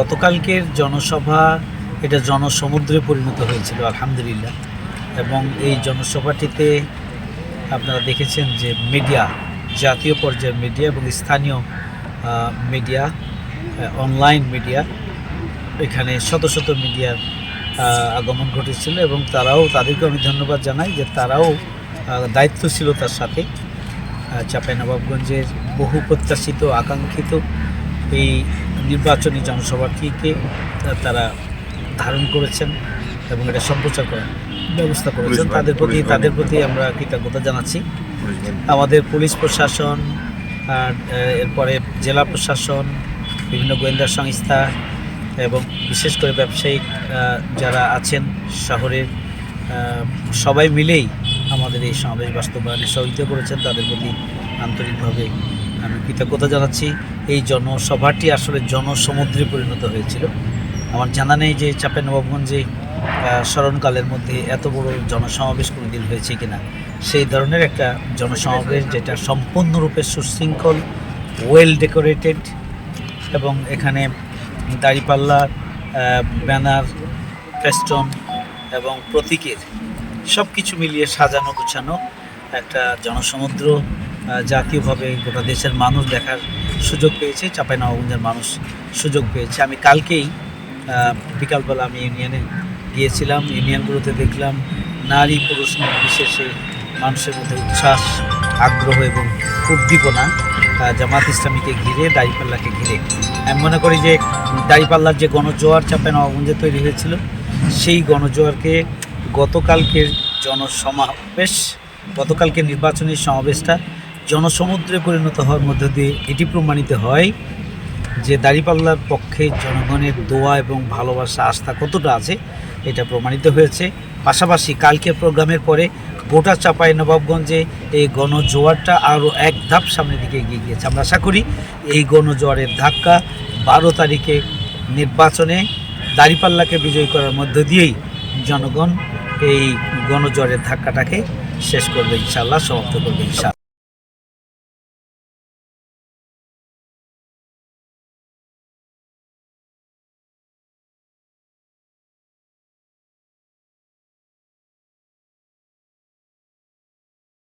গতকালকের জনসভা এটা জনসমুদ্রে পরিণত হয়েছিল আলহামদুলিল্লাহ। এবং এই জনসভাটিতে আপনারা দেখেছেন যে মিডিয়া, জাতীয় পর্যায়ের মিডিয়া এবং স্থানীয় মিডিয়া, অনলাইন মিডিয়া, এখানে শত শত মিডিয়ার আগমন ঘটেছিল এবং তাদেরকে আমি ধন্যবাদ জানাই যে তারাও দায়িত্বশীলতার সাথে চাঁপাইনবাবগঞ্জের বহু প্রত্যাশিত আকাঙ্ক্ষিত এই নির্বাচনী জনসভাটিকে তারা ধারণ করেছেন এবং এটা সম্প্রচার করার ব্যবস্থা করেছেন। তাদের প্রতি আমরা কৃতজ্ঞতা জানাচ্ছি। আমাদের পুলিশ প্রশাসন, এরপরে জেলা প্রশাসন, বিভিন্ন গোয়েন্দা সংস্থা এবং বিশেষ করে ব্যবসায়িক যারা আছেন শহরের, সবাই মিলেই আমাদের এই সমাবেশ বাস্তবায়নে সহযোগিতা করেছেন। তাদের প্রতি আন্তরিকভাবে আমি কৃতজ্ঞতা জানাচ্ছি। এই জনসভাটি আসলে জনসমুদ্রে পরিণত হয়েছিল। আমার জানা নেই যে চাঁপাইনবাবগঞ্জে স্মরণকালের মধ্যে এত বড় জনসমাবেশ কোনোদিন হয়েছে কিনা। সেই ধরনের একটা জনসমাবেশ যেটা সম্পূর্ণরূপে সুশৃঙ্খল, ওয়েল ডেকোরেটেড এবং এখানে দাঁড়িপাল্লা, ব্যানার, ফেস্টন এবং প্রতীকের সব কিছু মিলিয়ে সাজানো গুছানো একটা জনসমুদ্র জাতীয়ভাবে গোটা দেশের মানুষ দেখার সুযোগ পেয়েছে। চাঁপাইনবাবগঞ্জের মানুষ সুযোগ পেয়েছে। আমি কালকেই বিকালবেলা আমি ইউনিয়নে গিয়েছিলাম। ইউনিয়নগুলোতে দেখলাম নারী পুরুষ নির্বিশেষে মানুষের মধ্যে উচ্ছ্বাস, আগ্রহ এবং উদ্দীপনা জামাত ইসলামীকে ঘিরে, দাঁড়িপাল্লাকে ঘিরে। আমি মনে করি যে দাঁড়িপাল্লার যে গণজোয়ার চাঁপাইনবাবগঞ্জে তৈরি হয়েছিল, সেই গণজোয়ারকে গতকালকের গতকালকের নির্বাচনী সমাবেশটা জনসমুদ্রে পরিণত হওয়ার মধ্য দিয়ে এটি প্রমাণিত হয় যে দাঁড়িপাল্লার পক্ষে জনগণের দোয়া এবং ভালোবাসা, আস্থা কতটা আছে এটা প্রমাণিত হয়েছে। পাশাপাশি কালকের প্রোগ্রামের পরে গোটা চাঁপাইনবাবগঞ্জে এই গণজোয়ারটা আরও এক ধাপ সামনের দিকে এগিয়ে গিয়েছে। আমরা আশা করি এই গণজোয়ারের ধাক্কা 12 তারিখে নির্বাচনে দাঁড়িপাল্লাকে বিজয়ী করার মধ্য দিয়েই জনগণ এই গণজোয়ারের ধাক্কাটাকে শেষ করবে ইনশাআল্লাহ, সমাপ্ত করবে ইনশাআল্লাহ।